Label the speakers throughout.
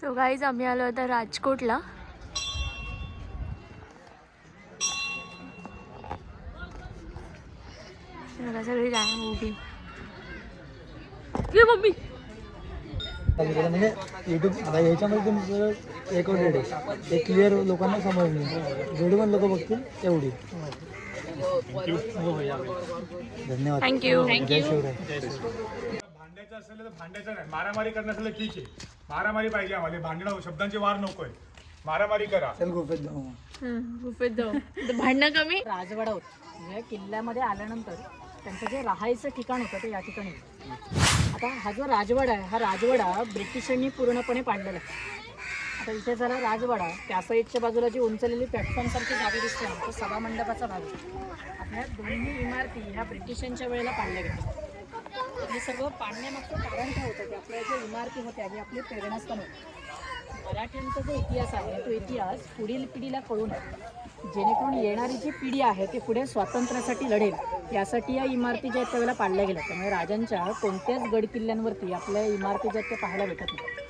Speaker 1: So guys आम्ही आलो आता राजकोटला. बघा सगळी गँग उभी. ये मम्मी.
Speaker 2: म्हणजे यूट्यूब आता ह्याच्यामध्ये तुमचं एक डेट आहे ते क्लिअर लोकांना समजणे जेवढे पण लोक बघतील तेवढी. धन्यवाद.
Speaker 1: थँक्यू.
Speaker 2: जय शिवराय.
Speaker 3: भांड्याचं असेल तर भांड्याचं नाही, मारामारी करणं असेल तर ठीक आहे, मारामारी पाहिजे आम्हाला, भांडणं शब्दांचे वार नकोय, मारामारी करा.
Speaker 2: चल गुफेत जाऊ.
Speaker 1: गुफेत जाऊ. भांडणं कमी.
Speaker 4: राजवाडा होता म्हणजे किल्ल्यामध्ये आल्यानंतर त्यांचं जे राहायचं ठिकाण होतं ते या ठिकाणी होतं. आता हा जो राजवाडा आहे हा राजवाडा ब्रिटिशांनी पूर्णपणे पाडलेला आहे. आता इथे जरा राजवाडा त्या साईडच्या बाजूला जी उंचलेली प्लॅटफॉर्मसारखी जागा दिसते ना तो सभामंडपाचा भाग आहे. आपल्या दोन्ही इमारती ह्या ब्रिटिशांच्या वेळेला पाडल्या गेल्या. हे सगळं पाडण्यामागचं कारण काय होतं की आपल्या ज्या इमारती होत्या हे आपले प्रेरणास्थान होते. मराठ्यांचा जो इतिहास आहे तो इतिहास पुढील पिढीला कळू नये, जेणेकरून येणारी जी पिढी आहे ती पुढे स्वातंत्र्यासाठी लढेल यासाठी या इमारती ज्या आहेत त्यावेळेला पाडल्या गेल्या. त्यामुळे राजांच्या कोणत्याच गड किल्ल्यांवरती आपल्या इमारती ज्या आहेत त्या पाहायला भेटत नाही.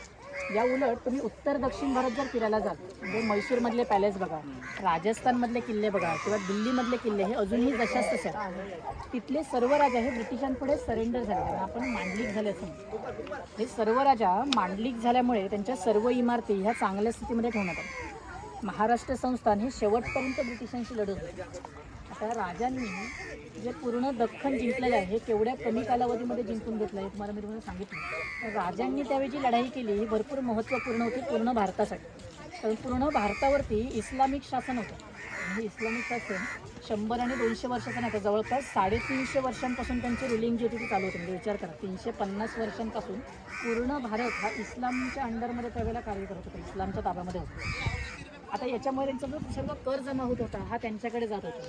Speaker 4: या उलट तुम्ही उत्तर दक्षिण भारत जर फिरायला जाल म्हणजे मैसूरमधले पॅलेस बघा, राजस्थानमधले किल्ले बघा किंवा दिल्लीमधले किल्ले हे अजूनही जशाच तसे आहेत. तिथले सर्व राजा हे ब्रिटिशांपुढे सरेंडर झाले, त्यांना आपण मांडलिक झाले असं म्हणतो. हे सर्व राजा मांडलिक झाल्यामुळे त्यांच्या सर्व इमारती ह्या चांगल्या स्थितीमध्ये ठेवण्यात आल्या. महाराष्ट्र संस्थान हे शेवटपर्यंत ब्रिटिशांशी लढत होते. आता राजांनी जे पूर्ण दख्खन जिंकलेलं आहे हे केवढ्या कमी कालावधीमध्ये जिंकून घेतलं आहे तुम्हाला मी तुम्हाला सांगितलं. तर राजांनी त्यावेळी जी लढाई केली ही भरपूर महत्त्वपूर्ण होती पूर्ण भारतासाठी. कारण पूर्ण भारतावरती इस्लामिक शासन होतं. म्हणजे इस्लामिक शासन 100 आणि 200 वर्षाचं नाही तर जवळपास 350 वर्षांपासून त्यांची रुलिंग जी होती ती चालू होती. म्हणजे विचार करा 350 वर्षांपासून पूर्ण भारत हा इस्लामच्या अंडरमध्ये त्यावेळेला कार्य करत होता, इस्लामच्या ताब्यामध्ये होता. आता याच्यामुळे त्यांचा जो सर्व कर जमा होत होता हा त्यांच्याकडे जात होता.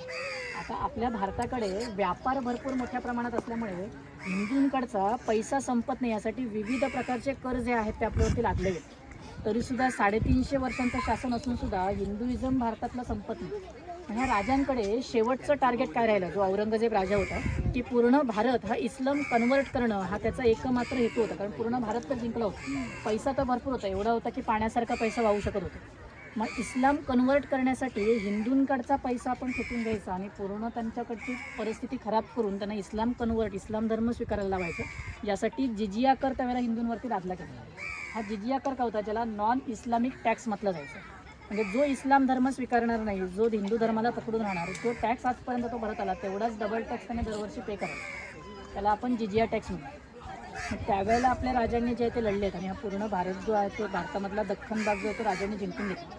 Speaker 4: आता आपल्या भारताकडे व्यापार भरपूर मोठ्या प्रमाणात असल्यामुळे हिंदूंकडचा पैसा संपत नाही यासाठी विविध प्रकारचे कर जे आहेत ते आपल्यावरती लादले गेले. तरीसुद्धा 350 वर्षांचं शासन असूनसुद्धा हिंदुइझम भारतातला संपत नाही. आणि ह्या राजांकडे शेवटचं टार्गेट काय राहिलं, जो औरंगजेब राजा होता की पूर्ण भारत हा इस्लाम कन्वर्ट करणं हा त्याचा एकमात्र हेतू होता. कारण पूर्ण भारत तर जिंकला होता, पैसा तर भरपूर होता, एवढा होता की पाण्यासारखा पैसा वाहू शकत होता. मग इस्लाम कन्वर्ट करण्यासाठी हिंदूंकडचा पैसा आपण खेचून घ्यायचा आणि पूर्ण त्यांच्याकडची परिस्थिती खराब करून त्यांना इस्लाम धर्म स्वीकारायला लावायचं. यासाठी जिजिया कर त्यावेळेला हिंदूंवरती लादला गेला. हा जिजिया कर का होता, ज्याला नॉन इस्लामिक टॅक्स म्हटलं जायचं. म्हणजे जो इस्लाम धर्म स्वीकारणार नाही, जो हिंदू धर्माला पकडून राहणार, जो टॅक्स आजपर्यंत तो भरत आला तेवढाच डबल टॅक्स त्याने दरवर्षी पे करायचा. त्याला आपण जिजिया टॅक्स म्हणतो. त्यावेळेला आपल्या राजांनी जे ते लढले आहेत आणि हा पूर्ण भारत जो आहे तो भारतामधला दख्खन भाग जो आहे तो राजांनी जिंकून घेतला.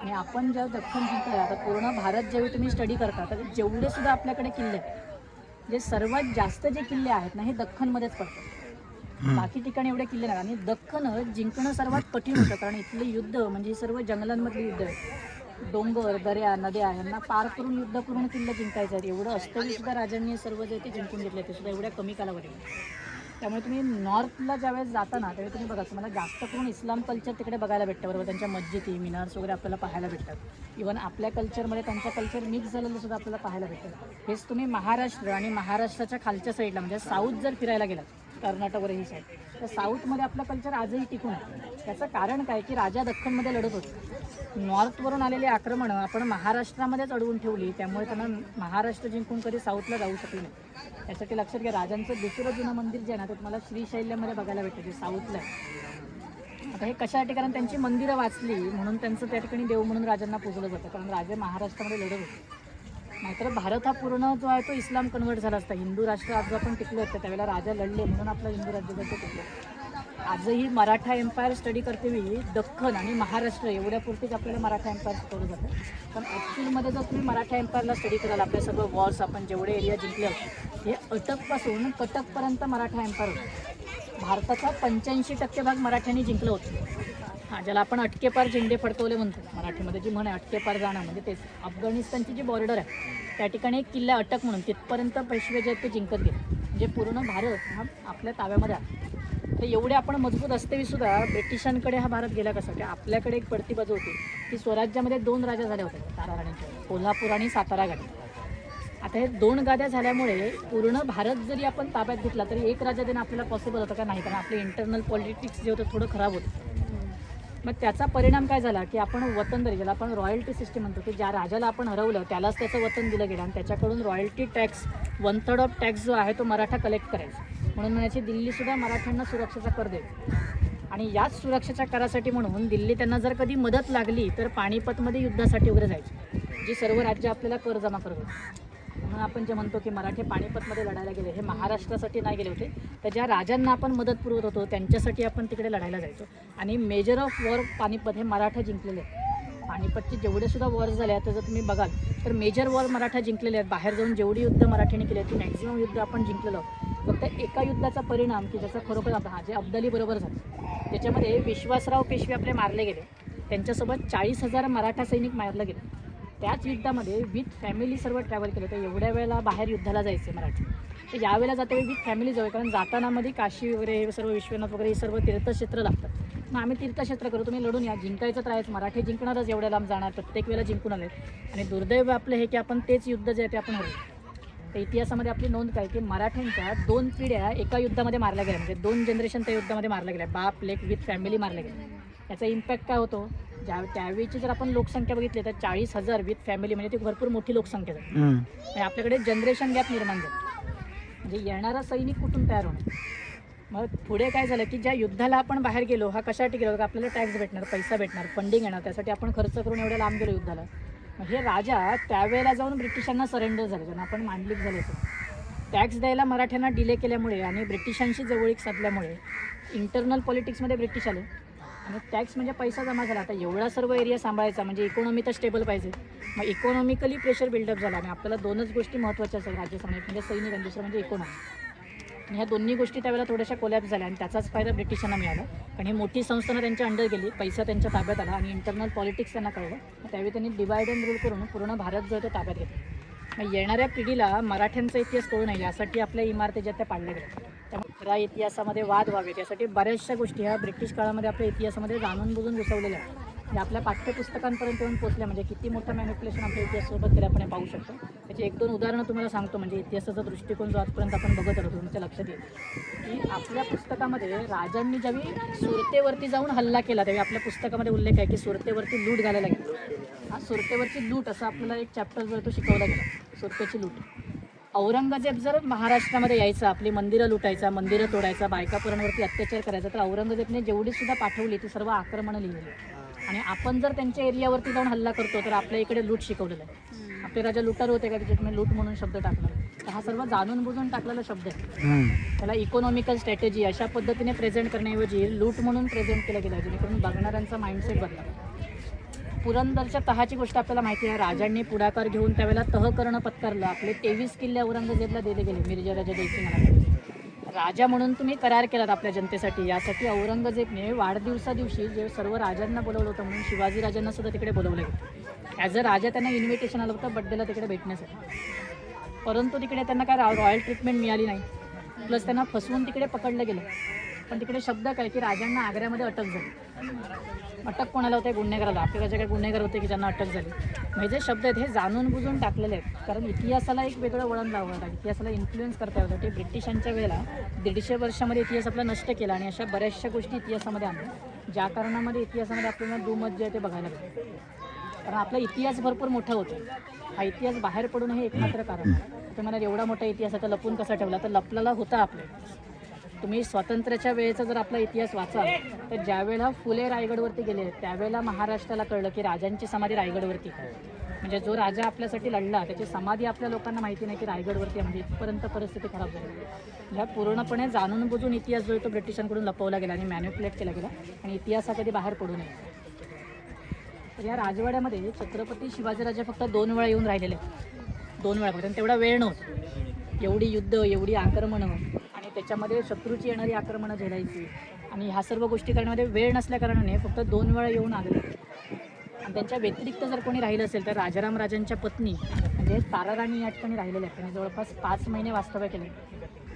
Speaker 4: आणि आपण जेव्हा दख्खन जिंकलं आता पूर्ण भारत जेव्हा तुम्ही स्टडी करता तर जेवढे सुद्धा आपल्याकडे किल्ले आहेत जे सर्वात जास्त जे किल्ले आहेत ना हे दख्खनमध्येच पडतात. बाकी ठिकाणी एवढे किल्ले नाही. आणि दख्खन जिंकणं सर्वात कठीण होतं कारण इथले युद्ध म्हणजे सर्व जंगलांमधली युद्ध आहे. डोंगर दर्या नद्या यांना पार करून युद्ध करून किल्ले जिंकायचे आहेत. एवढं असतरी सुद्धा राजांनी सर्व जे ते जिंकून घेतले ते सुद्धा एवढ्या कमी कालावधीमध्ये. त्यामुळे तुम्ही नॉर्थला ज्यावेळेस जाता ना त्यावेळी तुम्ही बघा तुम्हाला जास्त करून इस्लाम कल्चर तिकडे बघायला भेटतं. बरोबर, त्यांच्या मस्जिदी मिनार्स वगैरे आपल्याला पाहायला भेटतात. इव्हन आपल्या कल्चरमध्ये त्यांचं कल्चर मिक्स झालेलं सुद्धा आपल्याला पाहायला भेटतं. हेच तुम्ही महाराष्ट्र आणि महाराष्ट्राच्या खालच्या साईडला म्हणजे साऊथ जर फिरायला गेलात कर्नाटक वगैरे ही साईड तर साऊथमध्ये आपलं कल्चर आजही टिकून आहे. त्याचं कारण काय की राजा दख्खनमध्ये लढत होते. नॉर्थवरून आलेली आक्रमणं आपण महाराष्ट्रामध्येच अडवून ठेवली त्यामुळे त्यांना महाराष्ट्र जिंकून कधी साऊथला जाऊ शकले नाही. त्यासाठी लक्षात घ्या राजांचं दुसरं जुनं मंदिर जे आहे ना ते तुम्हाला श्रीशैल्यमध्ये बघायला भेटतं जे साऊथला आहे. आता हे कशासाठी, कारण त्यांची मंदिरं वाचली म्हणून त्यांचं त्या ठिकाणी देव म्हणून राजांना पूजलं जातं. कारण राजे महाराष्ट्रामध्ये लढत होते. नाहीतर भारत हा पूर्ण जो आहे तो इस्लाम कन्वर्ट झाला असता. हिंदू राष्ट्र आज जो आपण टिकलो होतं त्यावेळेला राजा लढले म्हणून आपलं हिंदू राज्य जसं टिकलं. आजही मराठा एम्पायर स्टडी करते वेळी दख्खन आणि महाराष्ट्र एवढ्यापुरतीच आपल्याला मराठा एम्पायर शिकवलं जातं. पण ॲक्च्युअलमध्ये जर तुम्ही मराठा एम्पायरला स्टडी कराल आपले सगळं वॉर्स आपण जेवढे एरिया जिंकले हे अटकपासून कटकपर्यंत मराठा एम्पायर होतं. भारताचा 85% भाग मराठ्यांनी जिंकलं होतं. हां, ज्याला आपण अटकेपार झेंडे फडकवले म्हणतो मराठीमध्ये जी म्हण आहे अटकेपार जाणं म्हणजे तेच. अफगाणिस्तानची जी बॉर्डर आहे त्या ठिकाणी एक किल्ला अटक म्हणून तिथपर्यंत पेशवे जे आहेत ते जिंकत गेले. म्हणजे पूर्ण भारत हा आपल्या ताब्यामध्ये आहे. तर एवढे आपण मजबूत असतेही सुद्धा ब्रिटिशांकडे हा भारत गेला कसा की आपल्याकडे एक पडती बाजू होती की स्वराज्यामध्ये 2 राजा झाल्या होत्या तारा राणीच्या, कोल्हापूर आणि सातारा गादी. आता हे 2 गाद्या झाल्यामुळे पूर्ण भारत जरी आपण ताब्यात घेतला तरी एक राजा देणं आपल्याला पॉसिबल होतं का नाही, कारण आपले इंटरनल पॉलिटिक्स जे होतं थोडं खराब होतं. मग त्याचा परिणाम काय झाला की आपण वतनदारी, ज्याला आपण रॉयल्टी सिस्टीम म्हणतो, की ज्या राजाला आपण हरवलं त्यालाच त्याचं वतन दिलं गेलं आणि त्याच्याकडून रॉयल्टी टॅक्स 1/3 ऑफ टॅक्स जो आहे तो मराठा कलेक्ट करायचा. म्हणून म्हणायची दिल्लीसुद्धा मराठ्यांना सुरक्षेचा कर देते. आणि याच सुरक्षेच्या करासाठी म्हणून दिल्ली त्यांना जर कधी मदत लागली तर पानिपतमध्ये युद्धासाठी वगैरे जायची, जी सर्व राज्य आपल्याला कर जमा करत होती. म्हणून आपण जे म्हणतो की मराठे पानिपतमध्ये लढायला गेले, हे महाराष्ट्रासाठी नाही गेले होते, तर ज्या राजांना आपण मदत पुरवत होतो त्यांच्यासाठी आपण तिकडे लढायला जायचो. आणि मेजर ऑफ वॉर पानिपत हे मराठा जिंकलेले आहेत. पानिपतचे जेवढे सुद्धा वॉर झाले आहेत त्याचं तुम्ही बघाल तर मेजर वॉर मराठा जिंकलेले आहेत. बाहेर जाऊन जेवढी युद्ध मराठ्यांनी केली आहेत ती मॅक्झिमम युद्ध आपण जिंकलेलो आहोत. फक्त एका युद्धाचा परिणाम की ज्याचा खरोखर हा जे अब्दाली बरोबर झालं, त्याच्यामध्ये विश्वासराव पेशवे आपले मारले गेले, त्यांच्यासोबत 40,000 मराठा सैनिक मारले गेले. त्याच युद्धामध्ये विथ फॅमिली सर्व ट्रॅव्हल केलं. तर एवढ्या वेळेला बाहेर युद्धाला जायचे मराठी, तर यावेळेला जातावेळी विथ फॅमिली जाऊ, कारण जातानामध्ये काशी वगैरे हे सर्व विश्वनाथ वगैरे हे सर्व तीर्थक्षेत्र लागतात. मग आम्ही तीर्थक्षेत्र करू, तुम्ही लढून या, जिंकायचं तर आहेच, मराठी जिंकणारच, एवढ्या लांब जाणार, प्रत्येक वेळेला जिंकून आले. आणि दुर्दैव आपलं हे की आपण तेच युद्ध जे आहे ते आपण हरवलं. तर इतिहासामध्ये आपली नोंद काय की मराठ्यांच्या 2 पिढ्या एका युद्धामध्ये मारल्या गेल्या, म्हणजे 2 जनरेशन त्या युद्धामध्ये मारल्या गेल्या, बाप लेक विथ फॅमिली मारल्या गेल्या. याचा इम्पॅक्ट काय होतो, त्यावेळीची जर आपण लोकसंख्या बघितली तर 40,000 विथ फॅमिली म्हणजे ती भरपूर मोठी लोकसंख्या झाली. आणि आपल्याकडे जनरेशन गॅप निर्माण झाला, म्हणजे येणारा सैनिक कुठून तयार होणार. मग पुढे काय झालं की ज्या युद्धाला आपण बाहेर गेलो, हा कशासाठी गेलो, आपल्याला टॅक्स भेटणार, पैसा भेटणार, फंडिंग येणार, त्यासाठी आपण खर्च करून एवढ्या लांब गेलो युद्धाला. मग हे राजा त्यावेळेला जाऊन ब्रिटिशांना सरेंडर झाले, ज्यांना आपण मांडलिक झाले असं. टॅक्स द्यायला मराठ्यांना डिले केल्यामुळे आणि ब्रिटिशांशी जवळीक साधल्यामुळे इंटरनल पॉलिटिक्समध्ये ब्रिटिश आले. आणि टॅक्स म्हणजे पैसा जमा झाला. आता एवढा सर्व एरिया सांभाळायचा म्हणजे इकॉनॉमी तर स्टेबल पाहिजे. मग इकॉनॉमिकली प्रेशर बिल्डअप झाला आणि आपल्याला 2च गोष्टी महत्त्वाच्या असतात राज्य सांभाळ, म्हणजे सैनिक आणि दुसरं म्हणजे इकॉनॉमी. आणि ह्या दोन्ही गोष्टी त्यावेळेला थोड्याशा कोलॅप्स झाल्या आणि त्याचाच फायदा ब्रिटिशांना मिळाला. कारण ही मोठी संस्थानं त्यांच्या अंडर गेली, पैसा त्यांच्या ताब्यात आला आणि इंटरनल पॉलिटिक्स त्यांना कळलं. त्यावेळी त्यांनी डिवाइड अँड रूल करून पूर्ण भारत जो आहे तो ताब्यात घेतला. मग येणाऱ्या पिढीला मराठ्यांचा इतिहास कळू नये यासाठी आपल्या इमारती ज्या त्या पाडल्या गेल्या. त्यामुळे खऱ्या इतिहासामध्ये वाद व्हावेत यासाठी बऱ्याचशा गोष्टी ह्या ब्रिटिश काळामध्ये आपल्या इतिहासामध्ये जाणून बुजून घुसवलेल्या आहेत. म्हणजे आपल्या पाठ्यपुस्तकांपर्यंत येऊन पोचल्या, म्हणजे किती मोठं मॅनिप्युलेशन आपल्या इतिहासासोबत केलं आपण पाहू शकतो. त्याची 1-2 उदाहरणं तुम्हाला सांगतो, म्हणजे इतिहासाचा दृष्टिकोन जो आजपर्यंत आपण बघत आलो तुमच्या लक्षात येईल की आपल्या पुस्तकामध्ये राजांनी ज्यावेळी सुरतेवरती जाऊन हल्ला केला त्यावेळी आपल्या पुस्तकामध्ये उल्लेख आहे की सुरतेवरती लूट घालायला गेली. हा सुरतेवरची लूट असं आपल्याला एक चॅप्टर जो आहे तो शिकवला गेला, सुरतेची लूट. औरंगजेब जर महाराष्ट्रामध्ये यायचा, आपली मंदिरं लुटायचा, मंदिरं तोडायचा, बायका पुरांवरती अत्याचार करायचा, तर औरंगजेबने जेवढी सुद्धा पाठवली ती सर्व आक्रमणं लिहिलेली. आणि आपण जर त्यांच्या एरियावरती जाऊन हल्ला करतो तर आपल्या इकडे लूट शिकवलेलं आहे. आपले राजा लुटार होते का, त्याच्यात लूट म्हणून शब्द टाकला. तर हा सर्व जाणून बुजून टाकलेला शब्द आहे. त्याला इकॉनॉमिकल स्ट्रॅटेजी अशा पद्धतीने प्रेझेंट करण्याऐवजी लूट म्हणून प्रेझेंट केलं गेलं, जेणेकरून बघणाऱ्यांचा माइंडसेट बदला. पुरंदरच्या तहाची गोष्ट आपल्याला माहिती आहे. राजांनी पुढाकार घेऊन त्यावेळेला तह करणं पत्करलं. आपले 23 किल्ले औरंगजेबला दिले गेले मिर्जा राजा जयसिंग. राजा म्हणून तुम्ही करार केलात आपल्या जनतेसाठी, यासाठी औरंगजेबने वाढदिवसादिवशी जे सर्व राजांना बोलवलं होतं म्हणून शिवाजी राजांना सुद्धा तिकडे बोलवलं गेलं. ॲज अ राजा त्यांना इन्व्हिटेशन आलं होतं बड्डेला तिकडे भेटण्यासाठी, परंतु तिकडे त्यांना काय रॉयल ट्रीटमेंट मिळाली नाही. प्लस त्यांना फसवून तिकडे पकडलं गेलं. पण तिकडे शब्द काय की राजांना आग्र्यामध्ये अटक झाली. अटक कोणाला होते, गुन्हेगाराला. आपल्या राज्याकडे गुन्हेगार होते की ज्यांना अटक झाली. म्हणजे जे शब्द आहेत हे जाणून बुजून टाकलेले आहेत. कारण इतिहासाला एक वेगळं वळण लावलं होतं, इतिहासाला इन्फ्लुएन्स करता होतं. ते ब्रिटिशांच्या वेळेला 150 वर्षामध्ये इतिहास आपला नष्ट केला आणि अशा बऱ्याचशा गोष्टी इतिहासामध्ये आणल्या ज्या कारणामध्ये इतिहासामध्ये आपल्याला दुमत जे आहे ते बघायला भेटतं. कारण आपला इतिहास भरपूर मोठा होतो. हा इतिहास बाहेर पडून हे एकमात्र कारण. तुम्हाला एवढा मोठा इतिहास आता लपून कसा ठेवला, तर लपलेला होता आपल्या. तुम्ही स्वातंत्र्याच्या वेळेचा जर आपला इतिहास वाचाल तर ज्यावेळेला फुले रायगडवरती गेले त्यावेळेला महाराष्ट्राला कळलं की राजांची समाधी रायगडवरती. म्हणजे जो राजा आपल्यासाठी लढला त्याची समाधी आपल्या लोकांना माहिती नाही की रायगडवरती, म्हणजे इथपर्यंत परिस्थिती खराब झाली. ह्या पूर्णपणे जाणून बुजून इतिहास जो आहे तो ब्रिटिशांकडून लपवला गेला आणि मॅन्युप्युलेट केला गेला आणि इतिहास हा कधी बाहेर पडू नये. तर या राजवाड्यामध्ये छत्रपती शिवाजीराजे फक्त 2 वेळा येऊन राहिलेले आहेत. 2 वेळा फक्त, आणि तेवढा वेळ नव्हता. एवढी युद्ध, एवढी आक्रमणं आणि त्याच्यामध्ये शत्रूची येणारी आक्रमणं झेलायची आणि ह्या सर्व गोष्टी करण्यामध्ये वेळ नसल्या कारणाने फक्त 2 वेळा येऊन आले. आणि त्यांच्या व्यतिरिक्त जर कोणी राहिलं असेल तर राजाराम राजांच्या पत्नी म्हणजे ताराराणी या ठिकाणी राहिलेल्या आहेत. त्यांनी जवळपास 5 महिने वास्तव्य केले.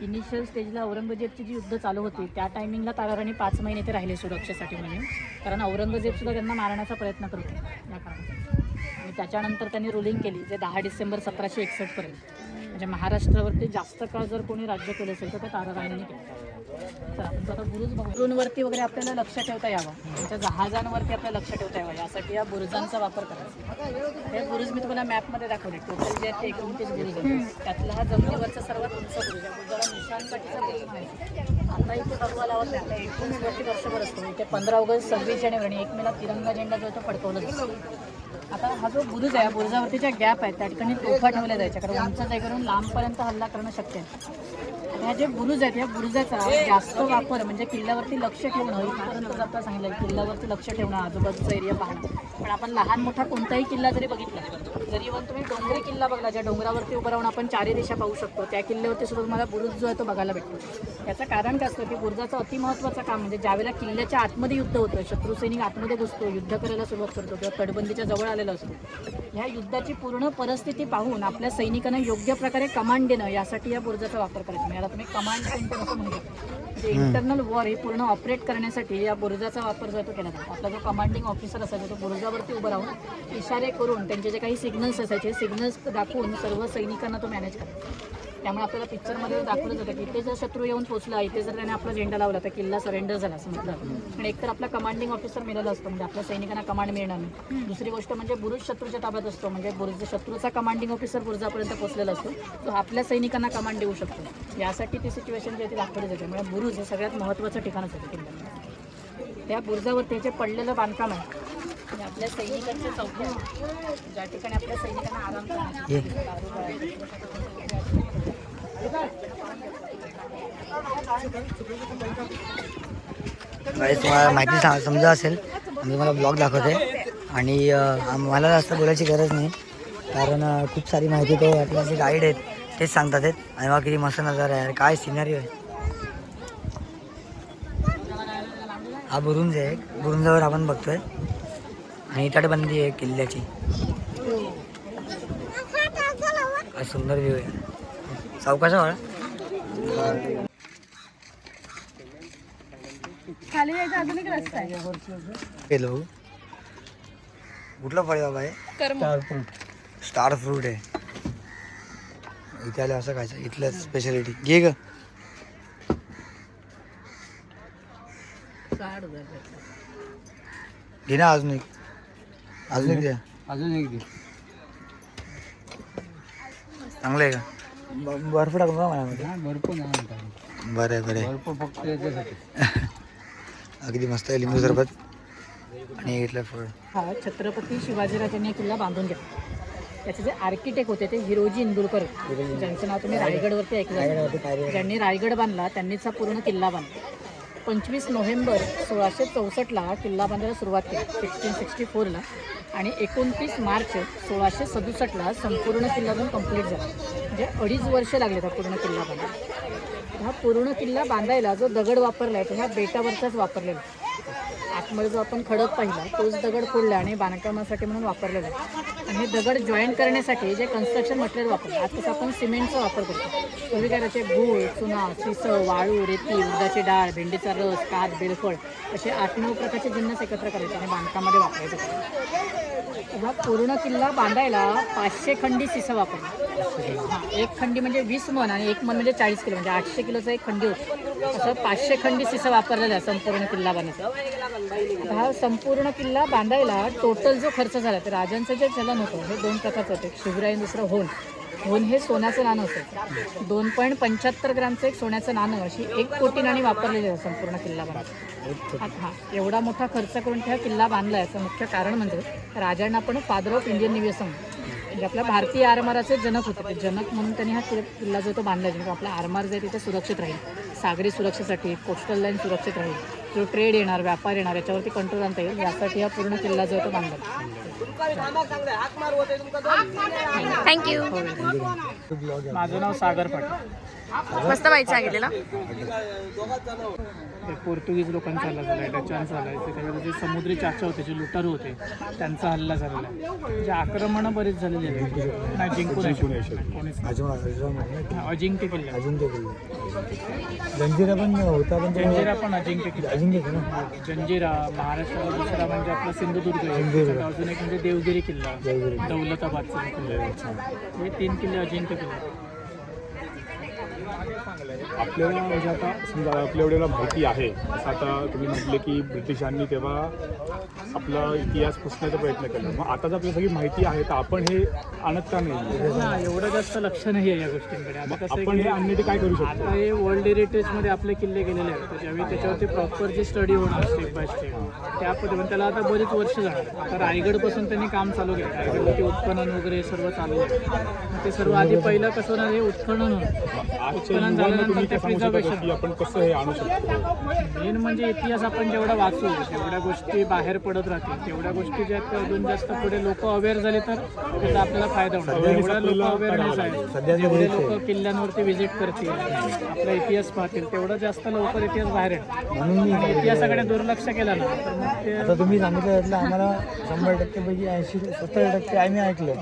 Speaker 4: इनिशियल स्टेजला औरंगजेबची जी युद्ध चालू होती त्या टायमिंगला ताराराणी 5 महिने ते राहिले सुरक्षेसाठी म्हणून, कारण औरंगजेबसुद्धा त्यांना मारण्याचा प्रयत्न करत होते या कारणाने. आणि त्याच्यानंतर त्यांनी रुलिंग केली जे 10 डिसेंबर 1761 पर्यंत. म्हणजे महाराष्ट्रावरती जास्त काळ जर कोणी राज्य केलं असेल तर त्या ताराराणीने केलं. चला, आपण आता बुरुज बघू. बुरुंवरती वगैरे आपल्याला लक्ष ठेवता यावं, त्यांच्या जहाजांवरती आपल्याला लक्ष ठेवता यावं, यासाठी या बुरुजांचा वापर करायचा. हे बुरुज मी तुम्हाला मॅपमध्ये दाखवले. टोटल जे आहेत ते 29 बुरुज आहेत. त्यातला हा जमिनीवरचा सर्वात उंच बुरुज आहे. बुरुजाला निशाणकाठीचा बुरुज म्हणायचा. आता इथे बघवा लावत नाही. आता 19 वर्षी वर्षभर असतो. इथे 15 ऑगस्ट 26 जानेवारी आणि 1 मेला तिरंगा झेंडा जो आहे तो फडकवला जातो. आता हा जो बुरुज आहे, बुरुजावरती ज्या गॅप आहेत त्या ठिकाणी तोफा ठेवल्या जायच्या, कारण उंच जागेवरून लांबपर्यंत हल्ला करणं शक्य आहे. ह्या जे बुरुज आहेत, या बुरुजाचा जास्त वापर म्हणजे किल्ल्यावरती लक्ष ठेवणं, इथपर्यंत आपल्याला सांगितलं किल्ल्यावरती लक्ष ठेवणं, आजूबाजूचा एरिया पाहणं. पण आपण लहान मोठा कोणताही किल्ला जरी बघितला, जरी इव्हन तुम्ही डोंगरी किल्ला बघला, ज्या डोंगरावरती उभं राहून आपण चारी दिशा पाहू शकतो, त्या किल्ल्यावरती सुद्धा तुम्हाला बुरुज जो आहे तो बघायला भेटतो. याचं कारण काय असतं की बुरुजाचं अतिमहत्त्वाचं काम म्हणजे ज्यावेळेला किल्ल्याच्या आतमध्ये युद्ध होतं, शत्रू सैनिक आतमध्ये घुसतो, युद्ध करायला सुरुवात करतो किंवा तटबंदीच्या जवळ आलेला असतो, ह्या युद्धाची पूर्ण परिस्थिती पाहून आपल्या सैनिकांना योग्य प्रकारे कमांड देणं, यासाठी या बुरुजाचा वापर करायचा. म्हणजे आता तुम्ही कमांड सेंटर असं म्हणू शकता. म्हणजे इंटरनल वॉर हे पूर्ण ऑपरेट करण्यासाठी या बुरुजाचा वापर जो तो केला जातो. आपला जो कमांडिंग ऑफिसर असायचा तो बुरुजावरती उभं राहून इशारे करून त्यांचे जे काही सिग्नल्स असायचे, सिग्नल्स दाखवून सर्व सैनिकांना तो मॅनेज करायचा. त्यामुळे आपल्याला पिक्चरमध्ये दाखवलं जातं की इथे जर शत्रू येऊन पोचला, इथे जर त्याने आपला झेंडा लावला तर किल्ला सरेंडर झाला असं म्हटलं. आणि एकतर आपला कमांडिंग ऑफिसर मिळाला असतो, म्हणजे आपल्या सैनिकांना कमांड मिळणार नाही. दुसरी गोष्ट म्हणजे बुरुज शत्रूच्या ताब्यात असतो, म्हणजे बुरुज शत्रूचा कमांडिंग ऑफिसर बुरुजापर्यंत पोचलेला असतो, तो आपल्या सैनिकांना कमांड देऊ शकतो. यासाठी ती सिच्युएशन जी आहे ती दाखवली जाते. त्यामुळे बुरुज हे सगळ्यात महत्त्वाचं ठिकाणच आहे किल्ल्यामध्ये. त्या बुरुजावरती जे पडलेलं बांधकाम आहे आणि आपल्या सैनिकांच्या चौक्या, ज्या ठिकाणी आपल्या सैनिकांना आराम
Speaker 2: तुम्हाला माहिती समजा असेल, मी मला ब्लॉग दाखवते आणि मला जास्त बोलायची गरज नाही, कारण खूप सारी माहिती तो आपले जे गाईड आहेत तेच सांगतात आहेत. आणि मग किती मस्त नजारा आहे, काय सिनरी आहे. हा बुरुंज आहे, बुरुंजावर आपण बघतोय आणि तटबंदी आहे किल्ल्याची. काय सुंदर व्ह्यू आहे. सावकाशा वाळा
Speaker 4: खाली यायचा अजून एक रस्ता आहे.
Speaker 2: गेलो. कुठलं फळ आहे बाबा हे? स्टार फ्रूट आहे. इथे आलं असं खायचं, इथलं स्पेशालिटी. घे ग. घे ना अजून एक, अजून एक द्या.
Speaker 5: अजून एक दे.
Speaker 2: चांगलं आहे का? बर्फ टाकून का माझ्यामध्ये?
Speaker 5: भरपूर नाही म्हणतात.
Speaker 2: बरं आहे, बरं आहे.
Speaker 5: भरपूर फक्त याच्यासाठी.
Speaker 2: अगदी मस्त आहे. लिंबू सरबत आणि घेतलं फळ.
Speaker 4: हा छत्रपती शिवाजीराजांनी किल्ला बांधून घेतला. त्याचे जे आर्किटेक्ट होते ते हिरोजी इंदुरकर, ज्यांचं नाव तुम्ही रायगडवरती ऐकलं. ज्यांनी रायगड बांधला त्यांनीच हा पूर्ण किल्ला बांधला. 25 नोव्हेंबर 1664ला किल्ला बांधायला सुरुवात केली, 1664ला, आणि 29 मार्च 1667ला संपूर्ण किल्ला पण कंप्लीट झाला. म्हणजे 2.5 वर्ष लागले हा पूर्ण किल्ला बांधायला. हा पूर्ण किल्ला बांधायला जो दगड वापरला आहे तो ह्या बेटावरचाच वापरलेला. आतमध्ये जो आपण खडक पाहिला तोच दगड फोडला आणि बांधकामासाठी म्हणून वापरलेला आहे. आणि हे दगड जॉईंट करण्यासाठी जे कन्स्ट्रक्शन मटेरियल वापरलं, आज कसं आपण सिमेंटचा वापर करतो, पूर्वी काय त्याचे गूळ, चुना, शिसं, वाळू, रेती, उडदाची डाळ, भेंडीचा रस, कात, बेलफळ असे 8-9 प्रकारचे जिन्नस एकत्र करायचे आणि बांधकामामध्ये वापरायचे. हा पूर्ण किल्ला बांधायला 500 खंडी शिसं वापरलं. हां, एक खंडी म्हणजे 20 मन आणि एक मन म्हणजे 40 किलो, म्हणजे 800 किलोचा एक खंडी होतो. असं 500 खंडी शिसं वापरलेलं आहे संपूर्ण किल्ला बांधायचा. हा संपूर्ण किल्ला बांधायला टोटल जो खर्च झाला तर राजांचं जे चलन होतं हे 2 प्रकारचं होतं. एक शिवराई, दुसरं होन. होन हे सोन्याचं नाणं होतं. 2.75 ग्रामचं एक सोन्याचं नाणं, अशी 1 कोटी नाणी वापरलेली आहे संपूर्ण किल्ला बांधायला. हा एवढा मोठा खर्च करून हा किल्ला बांधला याचं मुख्य कारण म्हणजे राजांना आपण फादर ऑफ इंडियन नेव्ही असं म्हणजे आपल्या भारतीय आरमाराचे जनक होते. ते जनक म्हणून त्यांनी हा किल्ला जो तो बांधला, जेणेकरून आपला आरमार जे तिथे सुरक्षित राहील, सागरी सुरक्षेसाठी, कोस्टल लाईन सुरक्षित राहील, जो ट्रेड येणार, व्यापार येणार याच्यावरती कंट्रोल आणता येईल, यासाठी हा पूर्ण किल्ला जो तो बांधला.
Speaker 1: थँक्यू.
Speaker 5: माझं नाव सागर पाटील.
Speaker 1: मस्त माहिती सांगितलं ना.
Speaker 5: ते पोर्तुगीज लोकांचा हल्ला झाला आहे, डचांचा हल्ला आहे, त्याच्यामध्ये जे समुद्री चाचा होते, जे लुटारू होते, त्यांचा हल्ला झालेला आहे. जे आक्रमणं बरीच झालेली आहेत. नाही, जिंकून कोणीच अजिंक्य किल्ला.
Speaker 2: जंजिरा पण होता, पण
Speaker 5: जंजिरा पण अजिंक्य किल्ला.
Speaker 2: अजिंक्य ना.
Speaker 5: जंजिरा महाराष्ट्राला दुसरा म्हणजे आपला सिंधुदुर्ग आहे. अजून एक म्हणजे देवगिरी किल्ला, दौलताबादचा किल्ला. हे 3 किल्ले अजिंक्य किल्ला.
Speaker 3: आपल्याला म्हणजे आता समजा आपल्या एवढ्याला माहिती आहे, असं आता तुम्ही म्हटले की ब्रिटिशांनी तेव्हा आपला इतिहास पुसण्याचा प्रयत्न केला, मग आता जर आपल्याला सगळी माहिती आहे तर आपण हे आणत का नाही?
Speaker 5: ना एवढं जास्त लक्ष नाही आहे या गोष्टींकडे. आता कसं आहे
Speaker 3: आपण
Speaker 5: की
Speaker 3: हे आणण्यासाठी काय करू शकतो?
Speaker 5: आता हे वर्ल्ड हेरिटेजमध्ये आपले किल्ले गेलेले आहेत, तर ज्यावेळी त्याच्यावरती प्रॉपर जे स्टडी होणार स्टेप बाय स्टेप त्या पद्धतीने त्याला आता बरेच वर्ष जाणार. आता रायगडपासून त्यांनी काम चालू केलं, रायगडवरती उत्खनन वगैरे सर्व चालू आहे. मग ते सर्व आधी पहिलं कसं होणार, हे उत्खनन होणार. उत्खनन झाल्यानंतर ते प्रिझर्वेशन.
Speaker 3: की आपण कसं हे आणू शकतो?
Speaker 5: मेन म्हणजे इतिहास आपण जेवढा वाचू जेवढ्या गोष्टी बाहेर पडत राहतील तेवढ्या गोष्टी ज्या आहेत अजून जास्त पुढे लोक अवेअर झाले तर त्याचा आपल्याला फायदा होणार. जेवढ्या लोक अवेअरनेस आहे, जेवढे लोक किल्ल्यांवरती व्हिजिट करतील, आपला इतिहास पाहतील, तेवढं जास्त लवकर इतिहास बाहेर येईल.
Speaker 2: म्हणून मी
Speaker 5: इतिहासाकडे दुर्लक्ष केलं ना तर मग ते
Speaker 2: आता तुम्ही सांगितलं त्यातलं आम्हाला 100% पैकी 80-70% आम्ही ऐकलं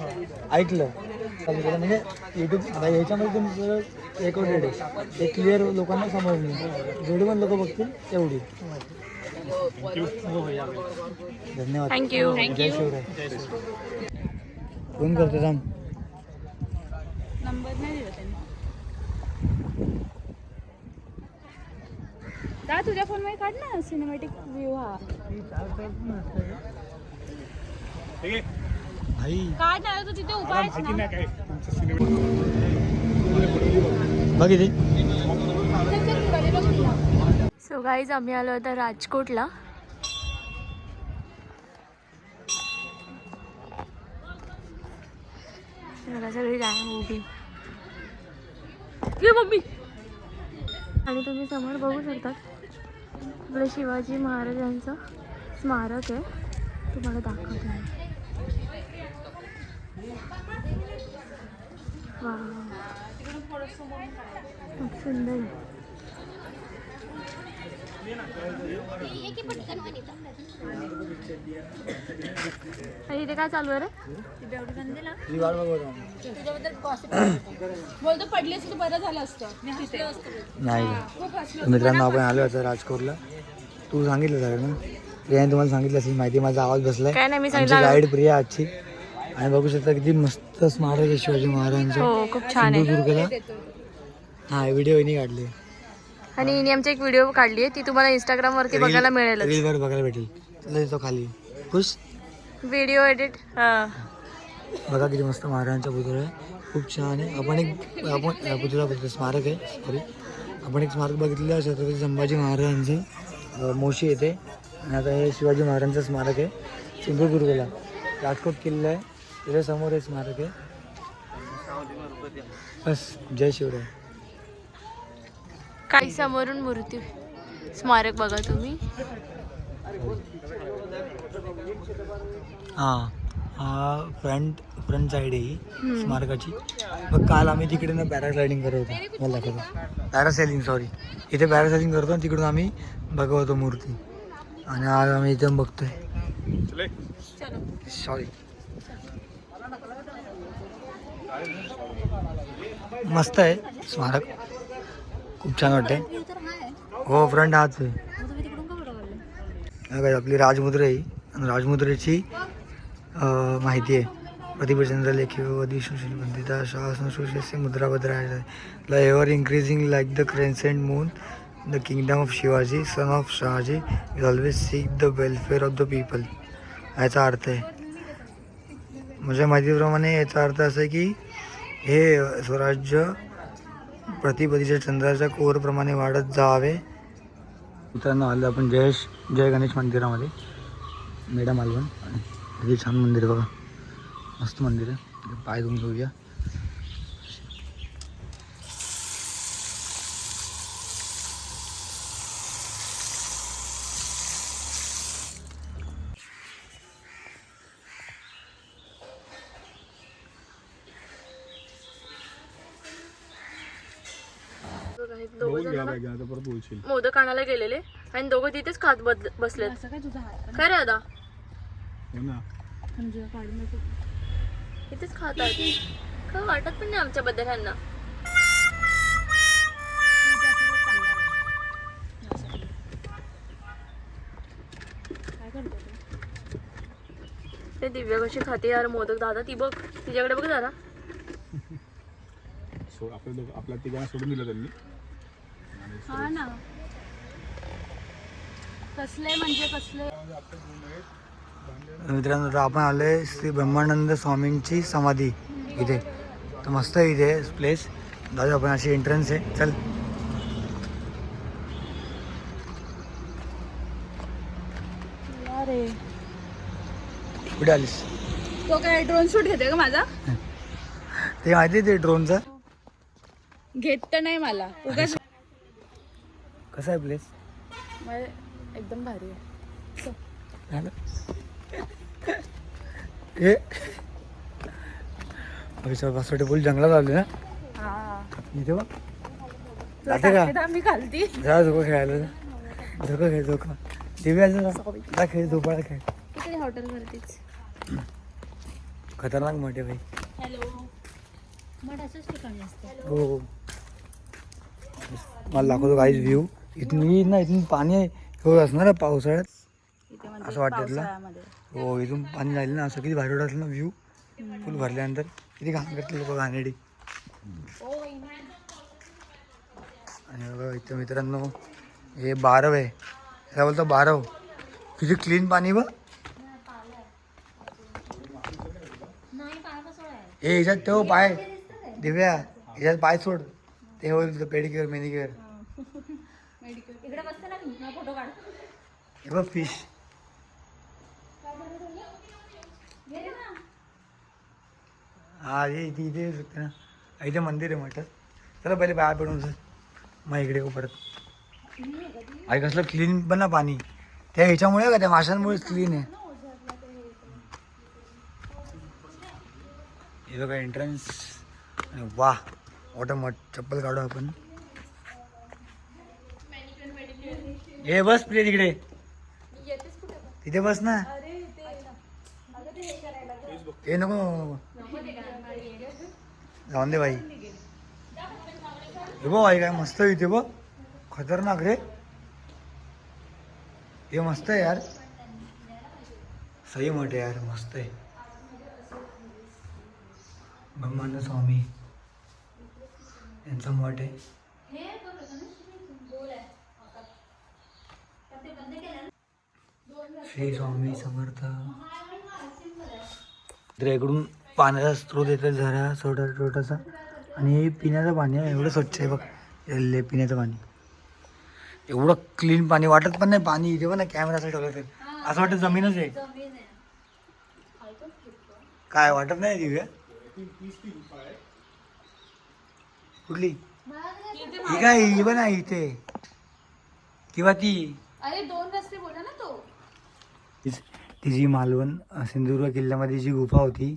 Speaker 2: चालू केलं. म्हणजे यूट्यूब आता याच्यामध्ये तुम्ही सगळं रेकॉर्डेड आहे, ते क्लिअर लोकांना समजलं. जेवढे पण लोक बघतील तेवढी. धन्यवाद.
Speaker 1: थँक्यू.
Speaker 2: जय शिवराय. फोन करतो थांब.
Speaker 1: नंबर नाही दिला त्यांनी. दा तुझ्या फोन मध्ये काढ ना सिनेमॅटिक व्ह्यू. हा
Speaker 3: ठीक आहे,
Speaker 2: भाई
Speaker 1: काढ ना, तू तिथे उभा आहेस
Speaker 3: माहिती
Speaker 1: ना.
Speaker 3: नाही काय तुमचं सिनेमा.
Speaker 2: बघ इथे.
Speaker 1: सो गाईज आम्ही आलो होता राजकोटला. बघा सगळी गँग उभी. ये मम्मी. आणि तुम्ही समोर बघू शकता आपलं शिवाजी महाराजांचं स्मारक आहे, तुम्हाला दाखवते. वा खूप सुंदर आहे. आणि इथे काय चालू आहे रे?
Speaker 2: ही वाट बघत
Speaker 1: बोलतो पडली असती तर बरं झालं असतं.
Speaker 2: नाही. तर मित्रांनो आपण आलो होतो राजकोटला. तू सांगितलं सगळं ना, प्रियाने तुम्हाला सांगितलं असेल माहिती. माझा आवाज बसलाय.
Speaker 1: काय नाही, मी
Speaker 2: आमची गाईड प्रिया आजची. आणि बघू शकता किती मस्त स्मारक आहे शिवाजी महाराजांचं.
Speaker 1: हो खूप छान आहे.
Speaker 2: सिंधुदुर्गला. हा व्हिडिओ हिने काढली.
Speaker 1: आणि हिने आमची एक व्हिडिओ काढली आहे, ती तुम्हाला इंस्टाग्राम वरती बघायला मिळेल.
Speaker 2: रीलवर बघायला भेटेल. तुला येतो खाली खुश
Speaker 1: व्हिडिओ एडिट.
Speaker 2: बघा किती मस्त महाराजांचा पुतळा आहे. खूप छान आहे. आपण पुतळा स्मारक आहे सॉरी. आपण एक स्मारक बघितलं छत्रपती संभाजी महाराजांचे मोशी येते. आणि आता हे शिवाजी महाराजांचं स्मारक आहे सिंधुदुर्गला. राजकोट किल्ला आहे तिथे समोर हे स्मारक आहे. बस जय शिवराय.
Speaker 1: काही समोरून मूर्ती स्मारक बघा तुम्ही.
Speaker 2: हा फ्रंट साईड आहे ही स्मारकाची. मग काल आम्ही तिकडे ना पॅराग्लायडिंग करत होतो. मला दाखवतो. Parasailing sorry. इथे पॅरासेलिंग करतो आणि तिकडून आम्ही बघवतो मूर्ती. आणि आज आम्ही इथे बघतोय. सॉरी. मस्त आहे स्मारक. खूप छान वाटतंय. हो फ्रंट हाच आहे. आपली राजमुद्रा आहे आणि राजमुद्रेची माहिती आहे. प्रतिभचंद्र लेखी वधिशुशील बंदिता शासन सुशेष मुद्राभद्र आहे. The ever increasing like the crescent moon the kingdom of Shivaji son of Shahaji will always sick the welfare of the people. याचा अर्थ आहे माझ्या माहितीप्रमाणे याचा अर्थ असा आहे की हे स्वराज्य प्रतिपदीच्या चंद्राच्या कोरप्रमाणे वाढत जावे. मित्रांनो आलं आपण जय गणेश मंदिरामध्ये मेडा मालवण. किती छान मंदिर आहे बघा. मस्त मंदिर आहे. पाय धुवून घेऊया.
Speaker 1: मोदक आणायला गेलेले आणि दोघं तिथेच खात बसले. काय रे दादा इथेच खातात. काय वाटत पण नाही आमच्याबद्दल ह्यांना. ते दिव्या कशी खाते यार मोदक. दादा ती बघ, तिच्याकडे बघ दादा.
Speaker 3: आपल्या तिघांना सोडून दिलं त्यांनी.
Speaker 1: हा ना, कसले म्हणजे कसले.
Speaker 2: मित्रांनो आता आपण आलोय श्री ब्रह्मानंद स्वामींची समाधी इथे. तर मस्त आहे इथे प्लेस. दादा आपण अशी एंट्रन्स आहे. चल
Speaker 1: अरे
Speaker 2: कुठे आलीस?
Speaker 1: तो काय ड्रोन शूट घेते का माझा?
Speaker 2: ते माहिती ते ड्रोनचं
Speaker 1: घेत तर नाही मला. उगाच
Speaker 2: कसं आहे प्लेस?
Speaker 1: एकदम भारी आहे.
Speaker 2: झालं हे पासवाटे बोल जंगलात आले ना इथे बघ. जाते का?
Speaker 1: मी खालती.
Speaker 2: जा झोका खेळायला जा. झोका खेळ झोका. दिव्या खेळ झोपाळा खेळ.
Speaker 1: इकडे हॉटेल वरतीच.
Speaker 2: खतरनाक मोठे भाई.
Speaker 1: हॅलो. मग असंच ठिकाणी असतं.
Speaker 2: हो मला दाखवतो काहीच व्ह्यू. इथून पाणी एवढं असणार ना पावसाळ्यात असं वाटतं तुला. हो इथून पाणी झालं ना असं किती भारी वाटत ना व्ह्यू. फुल भरल्यानंतर किती घाण करते लोक घाणेडी. आणि बघा इथं मित्रांनो हे बारव आहे. काय बोलतो बारव. किती क्लीन पाणी बघ. हे ह्याच्यात ठेव पाय दिव्या. ह्याच्यात पाय सोड. ते होईल पेडिक्युअर मेनिक्युअर.
Speaker 1: इकडे बसते ना मी फोटो काढ.
Speaker 2: हे बघ फिश. हा हे इथे शकते ना. इथे मंदिर आहे म्हटलं. चला पहिले बाहेर पडून सर मग इकडे येऊ परत. आई कसलं क्लीन पण ना पाणी. त्या ह्याच्यामुळे का त्या माशांमुळेच क्लीन आहे. हे बघा एंट्रन्स. आणि वा वॉटर मट. चप्पल काढू आपण. हे बस प्लीज इकडे. तिथे बस ना. हे नको जाऊन दे भाई. हे बघ आई काय मस्त इथे बघ. खतरनाक रे. हे मस्त आहे यार. सही मठ आहे यार. मस्त आहे. ब्रह्मानंद स्वामी यांचा मठ आहे. श्री स्वामी समर्थ. तर इकडून पाण्याचा स्रोत येतो झरा छोटासा. आणि हे पिण्याचं पाणी आहे. एवढं स्वच्छ आहे बघ. हे पिण्याचं पाणी एवढं क्लीन पाणी वाटत पण नाही. पाणी इथे पण ना कॅमेरासाठी ठेवलं तर असं वाटतं जमीनच आहे. काय वाटत नाही दिव्या. कुठली ही काय ही पण आहे इथे किंवा ती.
Speaker 1: अरे 2 रस्ते बोला ना तो.
Speaker 2: ती जी मालवण सिंधुदुर्ग किल्ल्यामध्ये जी गुफा होती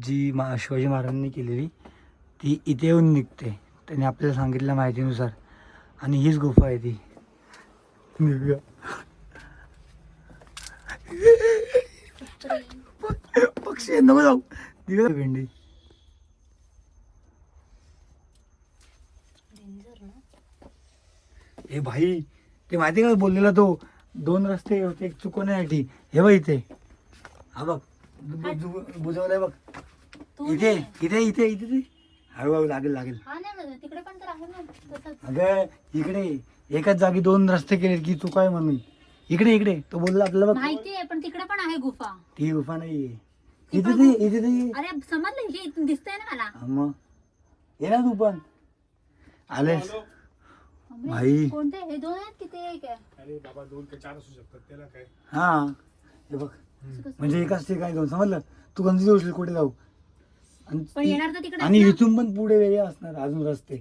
Speaker 2: जी शिवाजी महाराजांनी केलेली ती इथे येऊन निघते. त्यांनी आपल्याला सांगितल्या माहितीनुसार. आणि हीच गुफा आहे ती. पक्षी नको जाऊ. दिव्या भेंडी. हे भाई ते माहिती का बोललेला तो 2 रस्ते होते एक चुकवण्यासाठी. हे बघ इथे. हा बघ बुजवलंय बघ. इथे इथे इथे इथे हळूहळू लागेल लागेल.
Speaker 1: तिकडे पण तर आहे ना.
Speaker 2: अगं इकडे एकाच जागी 2 रस्ते केले की चुका आहे म्हणून. इकडे इकडे तो बोलला आपल्याला बघ.
Speaker 1: माहिती आहे पण तिकडे पण आहे गुफा.
Speaker 2: ती गुफा नाहीये. इथे ते इथे ते.
Speaker 1: अरे समजलं हे इथून दिसतंय ना मला.
Speaker 2: मग ये ना तू पण आलेस भाई.
Speaker 1: कोणते हे 2 आहेत की ते एक आहे?
Speaker 3: अरे बाबा 2 ते 4 असू शकतात. त्याला काय.
Speaker 2: हा हे बघ म्हणजे एकाच ठिकाणी जाऊन समजलं. तू गंजी जाऊ कुठे जाऊ.
Speaker 1: पण येणार तर तिकडे.
Speaker 2: आणि इथून पण पुढे वेगळे असणार अजून रस्ते.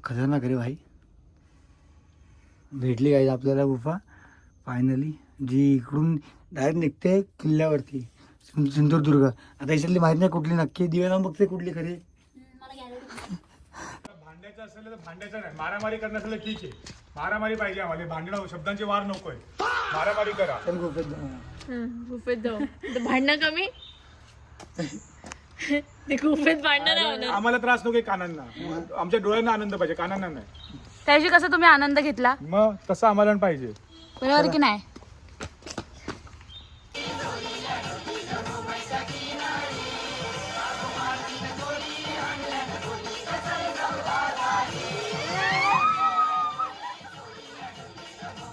Speaker 2: खतरनाक रे भाई. भेटली काय आपल्याला गुफा फायनली जी इकडून डायरेक्ट निघते किल्ल्यावरती सिंधुदुर्ग. आता याच्यातली माहिती नाही कुठली नक्की. दिव्याला बघते कुठली खरी.
Speaker 3: भांड्याचं असेल तर भांड्याचं नाही. मारामारी करणं असेल तर ठीक आहे. मारामारी पाहिजे आम्हाला. भांडणं शब्दांचे वार नकोय. मारामारी करा.
Speaker 2: चल गुफेत जाऊया.
Speaker 1: गुफेत जाऊ. भांडणं कमी. ते गुफेत भांडणं नाही होणार.
Speaker 3: आम्हाला त्रास नको कानांना. आमच्या डोळ्यांना आनंद पाहिजे कानांना नाही.
Speaker 1: त्याशी कसं तुम्ही आनंद घेतला
Speaker 3: मग तसं आम्हाला पाहिजे.
Speaker 1: बरोबर की नाही?